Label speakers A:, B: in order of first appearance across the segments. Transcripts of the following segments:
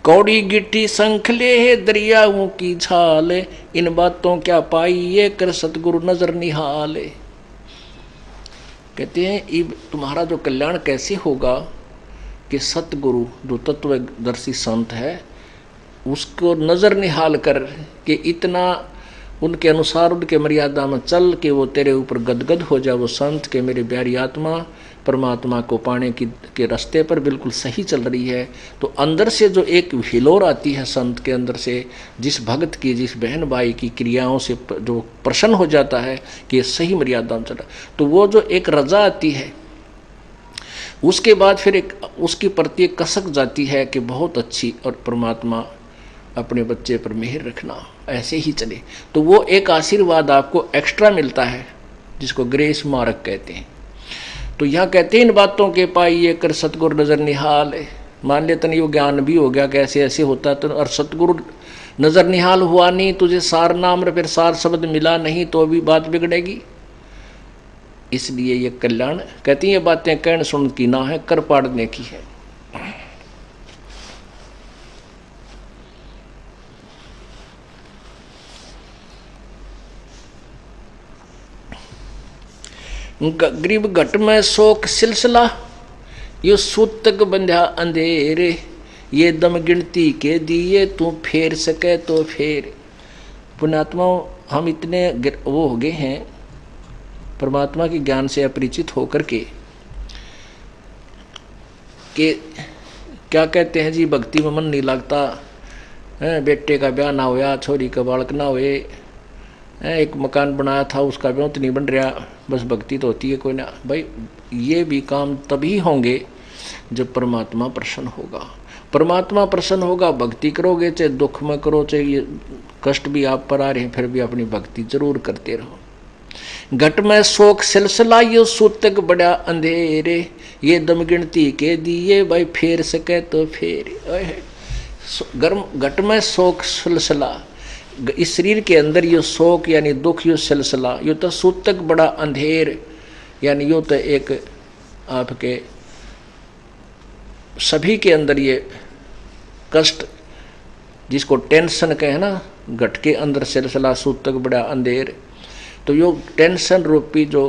A: कौड़ी गिट्टी संखले है दरियाओं की छाल, इन बातों क्या पाई ये कर सतगुरु नजर निहाले। कहते हैं ये तुम्हारा जो कल्याण कैसे होगा कि सतगुरु जो तत्वदर्शी संत है उसको नजर निहाल कर कि इतना उनके अनुसार उनके मर्यादा में चल के वो तेरे ऊपर गदगद हो जाए वो संत के मेरे प्यारी आत्मा परमात्मा को पाने के रास्ते पर बिल्कुल सही चल रही है। तो अंदर से जो एक हिलोर आती है संत के अंदर से, जिस भक्त की जिस बहन भाई की क्रियाओं से जो प्रसन्न हो जाता है कि ये सही मर्यादा में चला, तो वो जो एक रजा आती है उसके बाद फिर एक उसकी प्रति कसक जाती है कि बहुत अच्छी और परमात्मा अपने बच्चे पर मेहर रखना, ऐसे ही चले। तो वो एक आशीर्वाद आपको एक्स्ट्रा मिलता है जिसको ग्रेस मार्क कहते हैं। तो यहाँ कहते हैं इन बातों के पाई ये कर सतगुरु नजर निहाल है। मान लेते नहीं वो ज्ञान भी हो गया कैसे ऐसे होता तो, और सतगुरु नजर निहाल हुआ नहीं, तुझे सार नाम फिर सार शब्द मिला नहीं तो भी बात बिगड़ेगी। इसलिए ये कल्याण कहती हैं ये बातें कहने सुन की ना है कर पाड़ने की है। गरीब घट में शोक सिलसिला यो सूतक बंध्या अंधेरे, ये दम गिनती के दिए तू फेर सके तो फेर। पुण्यात्माओं हम इतने वो हो गए हैं परमात्मा के ज्ञान से अपरिचित होकर के कि क्या कहते हैं जी भक्ति में मन नहीं लगता, बेटे का ब्याह ना होया, छोरी का बालक ना हुए, एक मकान बनाया था उसका ब्याह तो नहीं बन रहा, बस भक्ति तो होती है कोई ना। भाई ये भी काम तभी होंगे जब परमात्मा प्रसन्न होगा। परमात्मा प्रसन्न होगा भक्ति करोगे, चाहे दुख में करो, चाहे ये कष्ट भी आप पर आ रहे हैं फिर भी अपनी भक्ति जरूर करते रहो। घट में शोक सिलसिला यो सूतक बड़ा अंधेरे, ये दम गिनती के दिए भाई फेर सके तो फेर। गर्म घट में शोक सिलसिला, इस शरीर के अंदर यो शोक यानी दुख यो सिलसिला, यो तो सूतक बड़ा अंधेर यानी यो तो एक आपके सभी के अंदर ये कष्ट जिसको टेंशन कहे ना, घट के अंदर सिलसिला सूतक बड़ा अंधेर। तो यो टेंशन रूपी जो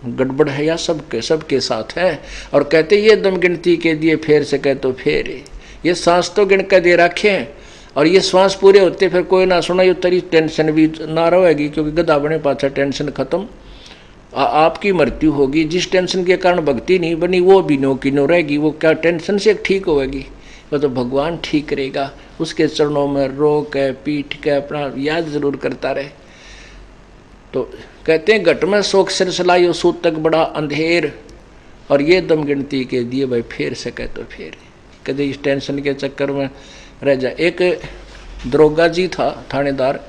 A: गड़बड़ है या सबके साथ है। और कहते ये दम गिनती के दिए फेर सके तो फेर, ये सांस तो गिन के दे रखे हैं और ये श्वास पूरे होते फिर कोई ना सुना ये तेरी टेंशन भी ना रहेगी, क्योंकि गधा बने पाछा टेंशन खत्म, आपकी मृत्यु होगी। जिस टेंशन के कारण भक्ति नहीं बनी वो भी नो की नो रहेगी, वो क्या टेंशन से ठीक होगी, वो तो भगवान ठीक करेगा। उसके चरणों में रो के पीठ के अपना याद जरूर करता रहे। तो कहते हैं घट में शोक सिलसिला यो सूतक बड़ा अंधेर, और ये दम गिनती के दिए भाई फेर सके तो फेर, कभी इस टेंशन के चक्कर में रह जाए। एक दरोगा जी था थानेदार,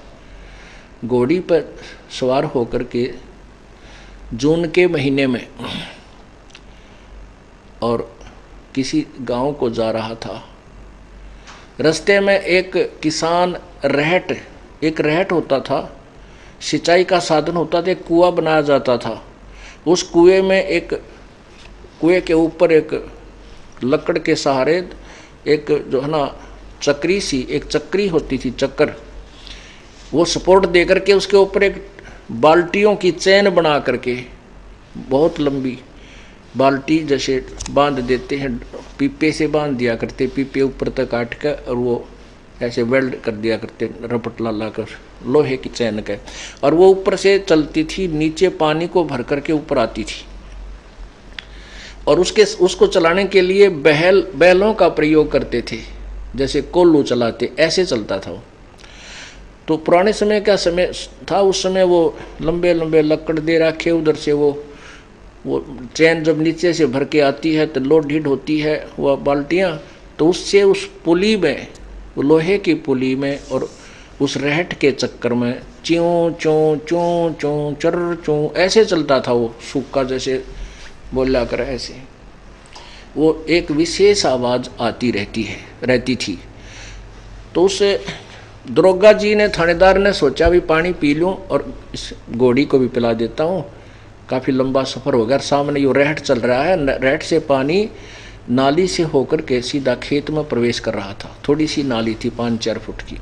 A: घोड़ी पर सवार होकर के जून के महीने में और किसी गांव को जा रहा था। रास्ते में एक किसान एक रहट होता था, सिंचाई का साधन होता था, एक कुआं बनाया जाता था। उस कुएं में कुएं के ऊपर एक लकड़ के सहारे एक जो है ना चक्री सी एक चक्री होती थी, चक्कर, वो सपोर्ट दे करके उसके ऊपर एक बाल्टियों की चैन बना करके बहुत लंबी बाल्टी जैसे बांध देते हैं, पीपे से बांध दिया करते, पीपे ऊपर तक काट कर और वो ऐसे वेल्ड कर दिया करते रपट ला कर लोहे की चैन के, और वो ऊपर से चलती थी, नीचे पानी को भर करके ऊपर आती थी। और उसको चलाने के लिए बैलों का प्रयोग करते थे, जैसे कोल्लू चलाते ऐसे चलता था वो। तो पुराने समय का समय था, उस समय वो लंबे लंबे लकड़ दे रखे, उधर से वो चैन जब नीचे से भर के आती है तो लोड ढीड होती है वह बाल्टियाँ, तो उससे उस पुली में, वो लोहे की पुली में और उस रहट के चक्कर में च्यों चों चों चों चर चों ऐसे चलता था वो, सूखा जैसे बोला कर ऐसे, वो एक विशेष आवाज़ आती रहती थी। तो उस दरोगा जी ने, थानेदार ने सोचा भी पानी पी लूँ और इस घोड़ी को भी पिला देता हूँ, काफ़ी लंबा सफ़र हो गया, सामने यो रहट चल रहा है, रहट से पानी नाली से होकर के सीधा खेत में प्रवेश कर रहा था। थोड़ी सी नाली थी 5-4 फुट की।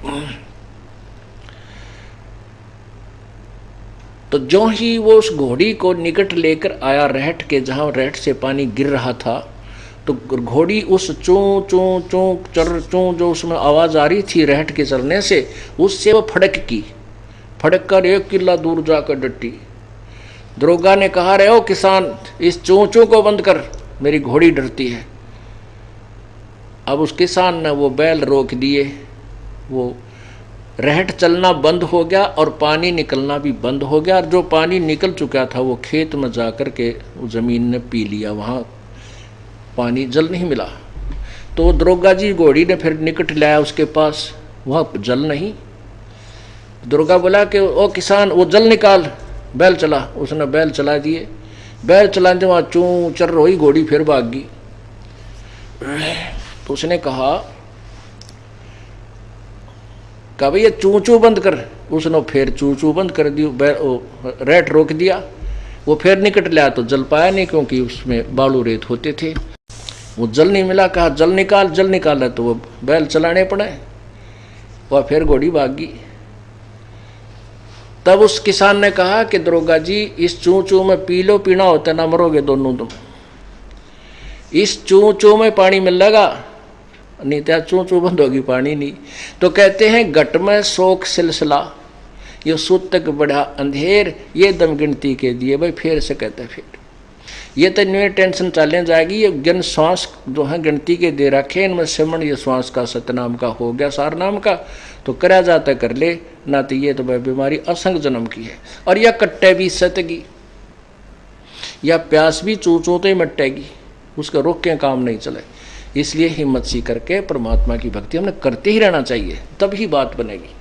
A: तो जो ही वो उस घोड़ी को निकट लेकर आया रहट के, जहां रहट से पानी गिर रहा था, तो घोड़ी उस चूं चूं चूं चर चूं जो उसमें आवाज आ रही थी रहट के चलने से, उससे वो फड़क कर 1 किला दूर जाकर डटी। दरोगा ने कहा, रे ओ किसान, इस चूं चूं को बंद कर, मेरी घोड़ी डरती है। अब उस किसान ने वो बैल रोक दिए, वो रहट चलना बंद हो गया और पानी निकलना भी बंद हो गया। और जो पानी निकल चुका था वो खेत में जाकर के जमीन ने पी लिया, वहाँ पानी जल नहीं मिला। तो दरोगा जी घोड़ी ने फिर निकट लाया उसके पास, वहाँ जल नहीं। दरोगा बोला कि ओ किसान, वो जल निकाल, बैल चला। उसने बैल चला दिए। बैल चलाते वहाँ चूं चर रही घोड़ी, फिर भाग गई। तो उसने कहा भैया चूं चूं बंद कर। उसने फिर चूं चूं बंद कर दी, रेट रोक दिया। वो फिर निकट लिया तो जल पाया नहीं, क्योंकि उसमें बालू रेत होते थे, वो जल नहीं मिला। कहा जल निकाल, तो वो बैल चलाने पड़े। वह फिर घोड़ी भाग गई। तब उस किसान ने कहा कि दरोगा जी, इस चूं चूं में पी लो, पीना होता ना मरोगे दोनों तुम। इस चूं चूं में पानी मिलेगा, नहीं तो चूं चूं बंद होगी, पानी नहीं। तो कहते हैं घट में शोक सिलसिला, ये सूतक बढ़ा अंधेर, ये दम गिनती के दिए। भाई फिर से कहते हैं, फिर ये तो न्यू टेंशन चलने जाएगी। ये गिन श्वास जो है गिनती के दे रखे, इनमें सिमरण ये श्वास का सतनाम का हो गया, सार नाम का तो करा जाता कर ले, ना तो ये तो भाई बीमारी असंग जन्म की है। और यह कट्टे भी सतगी, या प्यास भी चू चू तो ही मट्टेगी, उसका रोक के काम नहीं चले। इसलिए हिम्मत सी करके परमात्मा की भक्ति हमने करते ही रहना चाहिए, तब ही बात बनेगी।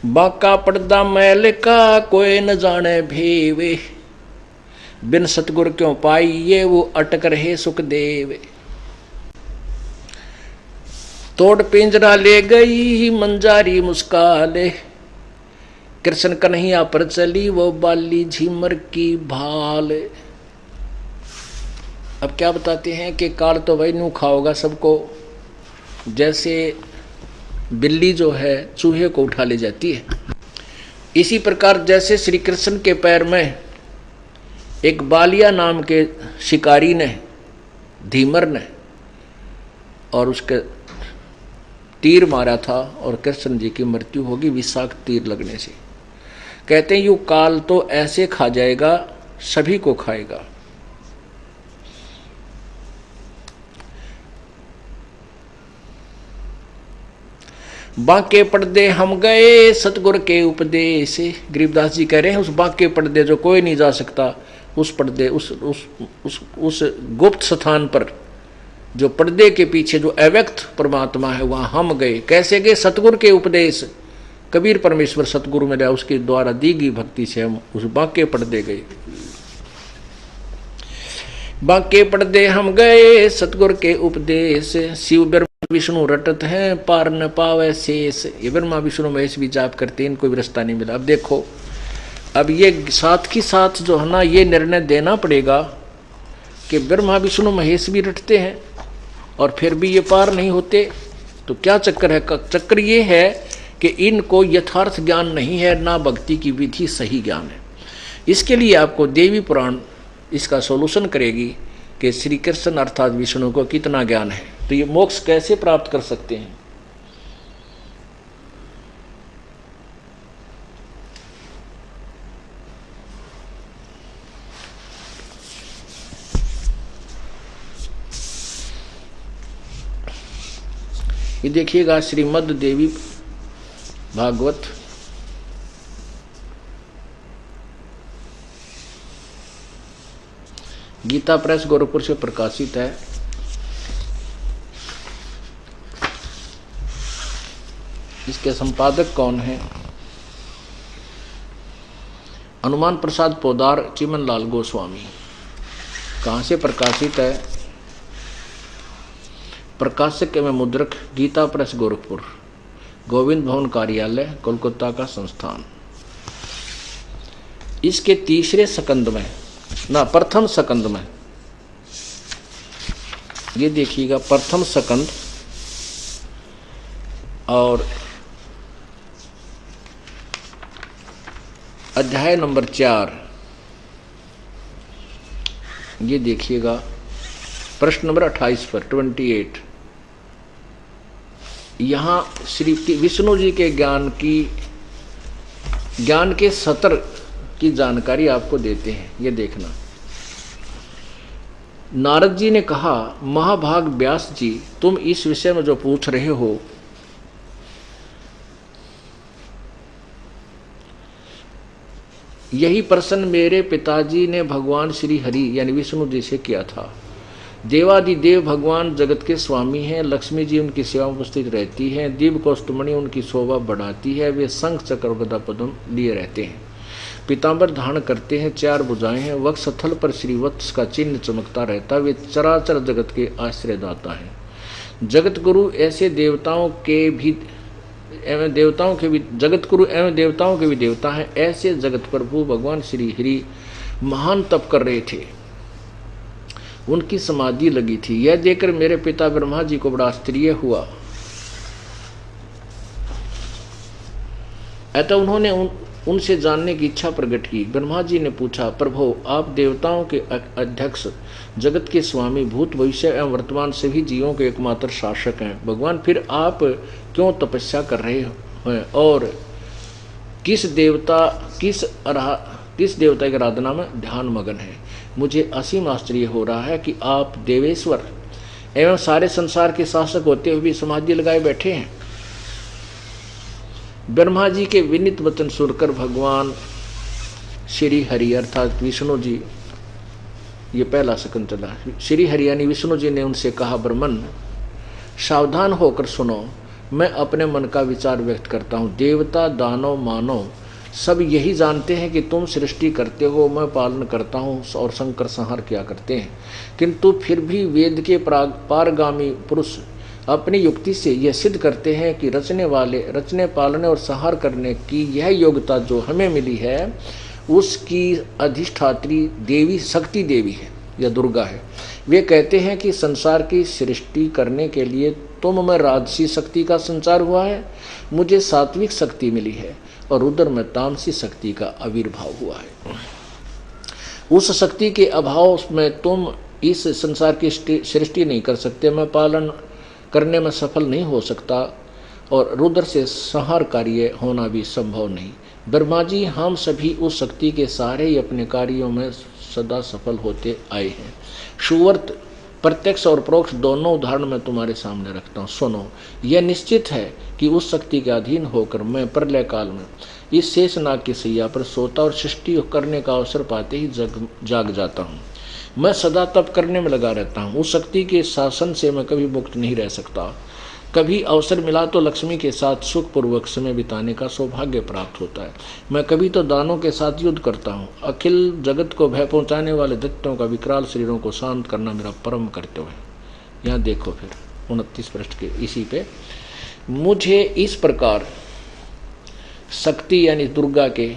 A: बाका पर्दा मैल का कोई न जाने भेवे, बिन सतगुर क्यों पाइये वो अटक रहे सुखदेव। तोड़ पिंजरा ले गई मंजारी मुस्काले, कृष्ण कन्हैया पर चली वो बाली झीमर की भाल। अब क्या बताते हैं कि काल तो वही नू खाओगा सबको, जैसे बिल्ली जो है चूहे को उठा ले जाती है, इसी प्रकार जैसे श्री कृष्ण के पैर में एक बालिया नाम के शिकारी ने, धीमर ने, और उसके तीर मारा था और कृष्ण जी की मृत्यु होगी विषाक्त तीर लगने से। कहते हैं यू काल तो ऐसे खा जाएगा, सभी को खाएगा। बांके पर्दे हम गए सतगुर के उपदेश। गरीबदास जी कह रहे हैं उस बांके पर्दे जो कोई नहीं जा सकता, उस पर्दे उस गुप्त स्थान पर, जो पर्दे के पीछे जो अव्यक्त परमात्मा है, वहां हम गए। कैसे गए? सतगुर के उपदेश। कबीर परमेश्वर सतगुरु मिला, उसके द्वारा दी गई भक्ति से हम उस बांके पर्दे गए। बांके पर्दे हम गए सतगुर के उपदेश, शिव ब्रह्मा विष्णु रटत हैं पार न पावे शेष। ये ब्रह्मा विष्णु महेश भी जाप करते हैं, इनको भी रास्ता नहीं मिला। अब देखो, अब ये साथ ही साथ जो है ना, ये निर्णय देना पड़ेगा कि ब्रह्मा विष्णु महेश भी रटते हैं और फिर भी ये पार नहीं होते। तो क्या चक्कर है? चक्कर ये है कि इनको यथार्थ ज्ञान नहीं है, ना भक्ति की विधि सही ज्ञान है। इसके लिए आपको देवी पुराण इसका सॉल्यूशन करेगी कि श्री कृष्ण अर्थात विष्णु को कितना ज्ञान है, तो ये मोक्ष कैसे प्राप्त कर सकते हैं। ये देखिएगा श्रीमद् देवी भागवत गीता प्रेस गोरखपुर से प्रकाशित है। इसके संपादक कौन है? हनुमान प्रसाद पोदार, चिमन लाल गोस्वामी। कहाँ से प्रकाशित है? प्रकाशक एवं मुद्रक गीता प्रेस गोरखपुर, गोविंद भवन कार्यालय कोलकाता का संस्थान। इसके तीसरे सकंद में ना प्रथम सकंद में ये देखिएगा, प्रथम सकंद और अध्याय नंबर 4 ये देखिएगा, प्रश्न नंबर 28 पर 28 यहाँ श्री विष्णु जी के ज्ञान के सतर की जानकारी आपको देते हैं। ये देखना, नारद जी ने कहा, महाभाग व्यास जी, तुम इस विषय में जो पूछ रहे हो यही प्रश्न मेरे पिताजी ने भगवान श्री हरि यानी विष्णु जी से किया था। देवादिदेव भगवान जगत के स्वामी हैं, लक्ष्मी जी उनकी सेवा में उपस्थित रहती हैं, दिव्य कौस्तुमणि उनकी शोभा बढ़ाती है, वे शंख चक्र गदा पद्म लिए रहते हैं, पीतांबर धारण करते हैं, 4 भुजाएं हैं, वक्षस्थल पर श्रीवत्स का चिन्ह चमकता रहता, वे चराचर जगत के आश्रयदाता हैं। जगत गुरु ऐसे देवताओं के भी जगत गुरु एवं देवताओं के भी देवता हैं। ऐसे जगत प्रभु भगवान श्री हरि महान तप कर रहे थे, उनकी समाधि लगी थी। यह देखकर मेरे पिता ब्रह्मा जी को बड़ा आश्चर्य हुआ। अतः उन्होंने उनसे जानने की इच्छा प्रकट की। ब्रह्मा जी ने पूछा, प्रभु आप देवताओं के अध्यक्ष, जगत के स्वामी, भूत भविष्य एवं वर्तमान सभी जीवों के एकमात्र शासक हैं। भगवान फिर आप क्यों तपस्या कर रहे हैं और किस देवता की आराधना में ध्यान मगन है? मुझे असीम आश्चर्य हो रहा है कि आप देवेश्वर एवं सारे संसार के शासक होते हुए भी समाधि लगाए बैठे हैं। ब्रह्मा जी के विनीत वचन सुनकर भगवान श्री हरि अर्थात विष्णु जी, ये पहला सकंद चला, श्री हरि यानी विष्णु जी ने उनसे कहा, ब्रह्मन सावधान होकर सुनो, मैं अपने मन का विचार व्यक्त करता हूँ। देवता दानव मानव सब यही जानते हैं कि तुम सृष्टि करते हो, मैं पालन करता हूँ और संकर संहार किया करते हैं, किंतु फिर भी वेद के पारगामी पुरुष अपनी युक्ति से यह सिद्ध करते हैं कि रचने पालने और संहार करने की यह योग्यता जो हमें मिली है उसकी अधिष्ठात्री देवी शक्ति देवी है या दुर्गा है। वे कहते हैं कि संसार की सृष्टि करने के लिए तुम में राजसी शक्ति का संचार हुआ है, मुझे सात्विक शक्ति मिली है और रुद्र में तामसी शक्ति का आविर्भाव हुआ है। उस शक्ति के अभाव में तुम इस संसार की सृष्टि नहीं कर सकते, मैं पालन करने में सफल नहीं हो सकता और रुद्र से संहार कार्य होना भी संभव नहीं। ब्रह्मा जी, हम सभी उस शक्ति के सहारे ही अपने कार्यों में सदा सफल होते आए हैं। सुवर्त प्रत्यक्ष और परोक्ष दोनों उदाहरण मैं तुम्हारे सामने रखता हूँ, सुनो। यह निश्चित है कि उस शक्ति के अधीन होकर मैं प्रलय काल में इस शेषनाग की सैया पर सोता और सृष्टि करने का अवसर पाते ही जाग जाता हूँ। मैं सदा तप करने में लगा रहता हूँ। उस शक्ति के शासन से मैं कभी मुक्त नहीं रह सकता। कभी अवसर मिला तो लक्ष्मी के साथ सुखपूर्वक समय बिताने का सौभाग्य प्राप्त होता है। मैं कभी तो दानों के साथ युद्ध करता हूँ। अखिल जगत को भय पहुँचाने वाले दैत्यों का विकराल शरीरों को शांत करना मेरा परम कर्तव्य है। यहाँ देखो फिर 29 पृष्ठ के इसी पे, मुझे इस प्रकार शक्ति यानी दुर्गा के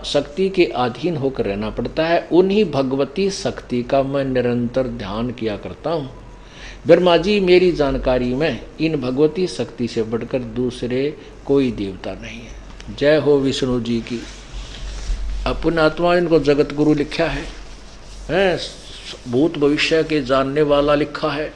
A: शक्ति के अधीन होकर रहना पड़ता है। उन्हीं भगवती शक्ति का मैं निरंतर ध्यान किया करता हूँ। ब्रह्मा जी, मेरी जानकारी में इन भगवती शक्ति से बढ़कर दूसरे कोई देवता नहीं है। जय हो विष्णु जी की। अपने आत्मा इनको जगत गुरु लिखा है, भूत भविष्य के जानने वाला लिखा है।